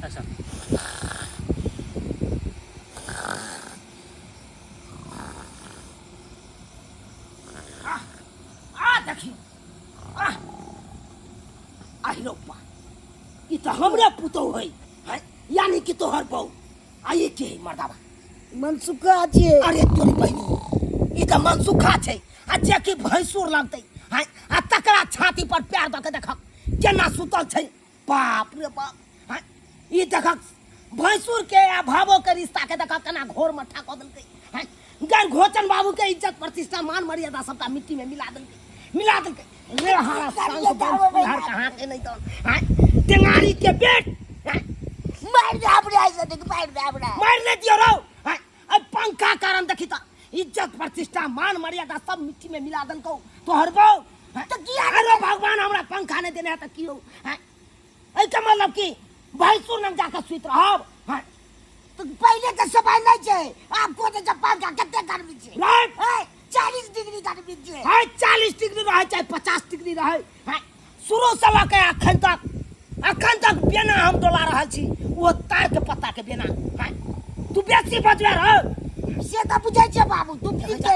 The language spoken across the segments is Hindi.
अच्छा देखियो आहिरोपा ये तो हमरे पुतो है यानी कि तोहर बहू आइए के मर्दावा मनसुखा छे। अरे तोरी बहनी ये तो मनसुखा छे आ जे कि भैंसुर लगतै है आ तकरा छाती पर पैर दऽ के देख केना सुतल छै बाप रे बाप है ये देख भैंसुर के आ भावो के रिश्ता के देख केना घोर मठा कऽ देलकै है गैर घोचन बाबू के इज्जत प्रतिष्ठा मान मर्यादा सबटा मिट्टी में मिला देलकै रे हारा संग बाहर कहां के नहीं तो है टेंगारी के बेट मार दे अपने ऐसे देख मार दे अपना मार ले दियो रो अब पंखा कारण देखी तो इज्जत प्रतिष्ठा मान मर्यादा सब मिट्टी में मिला दलको तोहर बहू तो किया अरे भगवान हमरा पंखा नहीं देने है तो कियो है ए के मतलब की भैंसुर नंग जाकर सुत रहब है तो पहले तो सफाई नहीं छे आपको तो जपान का कितने गर्मी छे राइट है 40 डिग्री गर्मी छे है 40 डिग्री रहे चाहे 50 डिग्री रहे है शुरू से लेके अखन तक बेना हम डोला रहल छी वो तार के पत्ता के बेना है तू बेसी बजबे रह से तो बुझै छे बाबू तू की के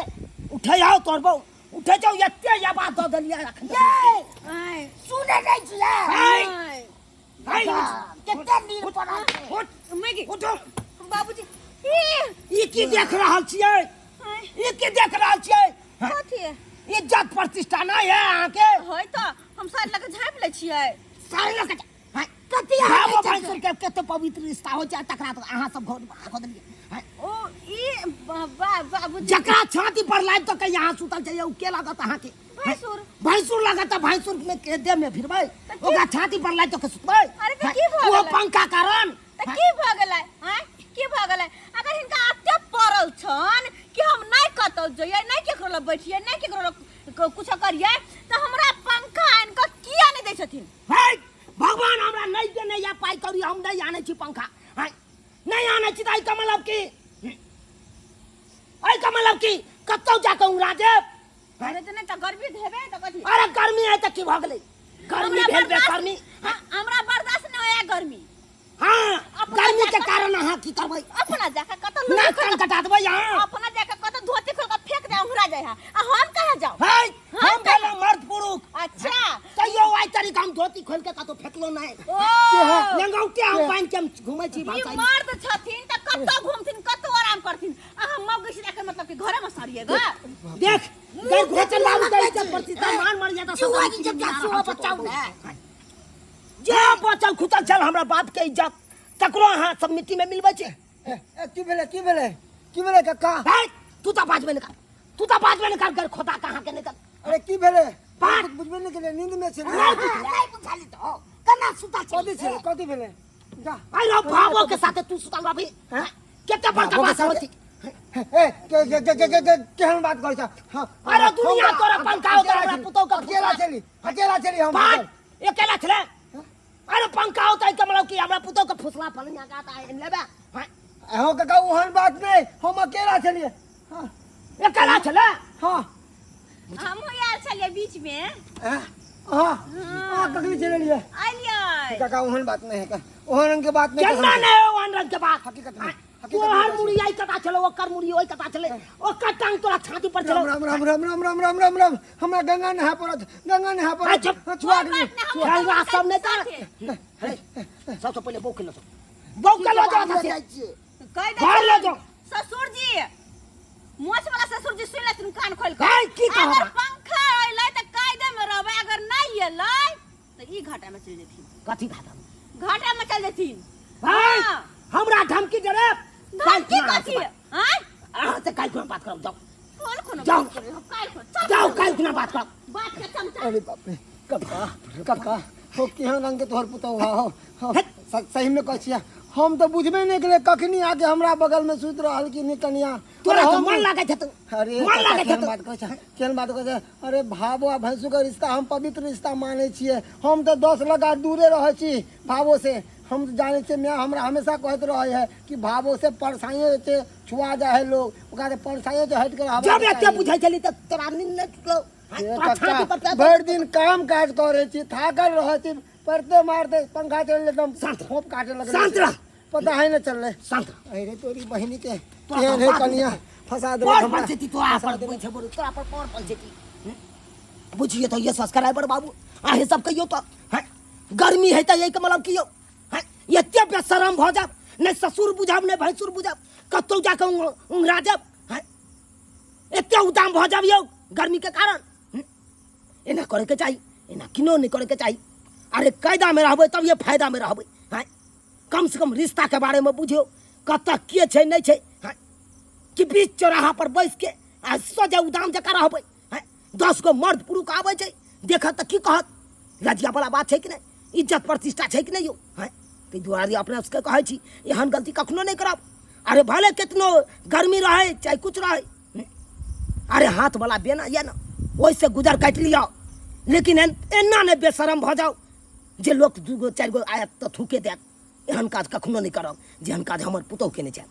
उठे आओ तोर बहू उठे जाओ एते या बात दऽ देलिया अखन ये सुने नहीं छे हाय कितना नीर पड़ा उठ मैगी उठो बाबूजी ई की देख रहल छियै ई की देख रहल छियै कथी इज्जत प्रतिष्ठा नहीं है अहाँ के होय तो हम सारे लगे झाँपि लै छियै सारे लोग कथी भाव है भैंसुर के कते पवित्र रिश्ता हो जाए तकरा तो अहाँ सब घोर खो देलिए ओ ई बाबूजी जकरा छाती पर लाइट तो कहीं यहाँ सुतल चाहिए उ के लागत अहाँ के भैंसुर लागत भैंसुर में के दे में फिरबै ओकरा छाती पर लाइट तो के सुतबै अरे तो की भऽ वो गेलै? पंखा कारण तऽ की भऽ गेलै हैं की भऽ गेलै अगर हिनका अत्ते पड़ल छन कि हम नहीं कतौ जइयै नहीं केकरो लग बैठियै नहीं केकरो लग कुछ करियै तो हमरा पंखा आनि कऽ किया नहीं दै छथिन है भगवान हमरा नहीं देने या पाई करी हम नहीं आने छी पंखा है नहीं आने छी ताई कमलब की आई कमलब की कतौ जाके उड़ा देब अरे तो नहीं तो गर्मी हेबे तो कथी अरे गर्मी है तो की भ गेलै गर्मी भेल बे गर्मी हमरा बर्दाश्त नहीं होय गर्मी हाँ गर्मी के कारण अहाँ की करबै अपना जाके कतौ नाक कान कटा देबै यहाँ अपना जाके कतौ धोती खोल के फेंक दे उहरा जाय है आ हम कहां जाऊ है हम भेलै मर्द पुरुष अच्छा तैयो आई तरीका हम धोती खोल के कतौ फेकलो नहीं ओ लंगौटे हम पानी के हम घुमै छी ई भाषा मर्द छथिन त कतौ घुमथिन कतौ आराम करथिन आ हम मौगी से जाके मतलब कि घरे में सरिएगा देख गैर घोचन बाबू के इज्जत प्रतिष्ठा मान मर्यादा सब चुआ की जब चुआ बचाऊ जे बचल खुचल चल हमरा बाप के इज्जत तकरो अहाँ सब मिट्टी में मिलबै छै की भेले काका है तू तो बाजबे नहीं कर कर खोता कहाँ के निकल अरे की भेले बात बुझबे नहीं के नींद में छे नहीं बुझाली तो कना सुता छे कथी भेले जा आई रो भावो के साथे तू सुतल रही केते बड़का बात होती ए केहन बात कहै छ अरे दुनिया तोरा पंखा होता पुतो का अकेला चली हम बात अकेला छले अरे पंखा होता है कमलो की हमरा पुतो का फुसला फलनिया गाता है लेबे हो काका ओहन बात नहीं हम अकेला चलिए हां अकेला छले हां हम यार चलिए बीच में हां ककली चले लिए आलिए काका ओहन बात नहीं है का ओहन के बात नहीं केना नहीं हो अनरन के बात हकीकत में वो हर मुड़ी आई कता चले ओकर मुड़ी ओई कता चले ओकर टांग तोरा छाती पर चलो राम हमरा गंगा नहा पड़त छुआ के खेल रहा सब नहीं कर सबसे पहले बौके लो जा कह घर ले जाओ ससुर जी मोछ वाला ससुर जी सुन ले कान खोल के है की अगर कहबा पंखा अइलै त कायदे में रहबै अगर नहीं अइलै त ई घाटा में चल जेथिन कथी खाता घाटा में चल जेथिन है हमरा धमकी दे रे धमकी कथी हैं अहाँ से काल कोन बात करब जाओ कौन कोन जाओ। बात करे? काल को जाओ काल कोन बात करब बात के चमचा अरे बाप रे काका हो केहन रंग के तोहर पुतौ हो सही में कहै छियै हम तो बुझबे नहीं केले कखनी आके हमरा बगल में सुत रहल की निकनिया तोरा तो मन लागे छ तू अरे मन लागे छ केहन तू बात कहै छै केहन बात कहै छै अरे भावो आ भैंसू के रिश्ता हम पवित्र रिश्ता माने छियै हम तो 10 लगा दूरे रहै छी भावो से हम तो जाने से मैं हमरा हमेशा कहते रहे है कि भावो से परसाइए से छुआ जा है लोग ओकरा से परसाइए से हट के रहबा जब एते बुझाइ छली त तोरा नींद नहीं टूटलो भर दिन काम काज करे छी थाकल रहे छी पड़ते मारते पंखा चल एकदम शांत। खोप काटे लगे शांत रह। पता है ना चल रहे शांत अरे तोरी बहनी के तो केहन है बात कनिया नहीं। फंसा दे कौन पंचायती तो आ पर पूछे बोलो तो आप कौन पंचायती बुझिए तो ये सब्सक्राइबर बाबू आहे सब कहियो तो हैं गर्मी है तो यही के मतलब कियो हैं एते बेशरम भ जाब ने ससुर बुझाब ने भैंसुर बुझाब कतौ जाके उंगरा जाब हैं एते उदाम भ जाब यो गर्मी के कारण एना करे के चाहिए एना किनो नहीं करे के चाहिए अरे कायदा में रहबै तब ये फायदा में रहबै हैं कम से कम रिश्ता के बारे में बुझियो कत के छै नहीं छै हैं कि बीच चौराहा पर बैस के आ सोझे उदाम जका रहबै हैं 10 गो मर्द पुरुष आबै छै देखत त की कहत लजिया वाला बात छै कि नहीं इज्जत प्रतिष्ठा छै कि नहीं यो हैं तै दुआरे अपने से कहै छी एहन गलती कखनो नहीं करब अरे भले कितनो गर्मी रहे चाहे कुछ रहे अरे हाथ वाला बेना ये ना ओइसे गुजर काट लिया लेकिन एना ने बेशरम भ जाओ जे लोग 2 गो 4 गो आयत तो थूके देत एहन काज कखनो नहीं करब जेहन काज हमर पुतौह के नहीं छै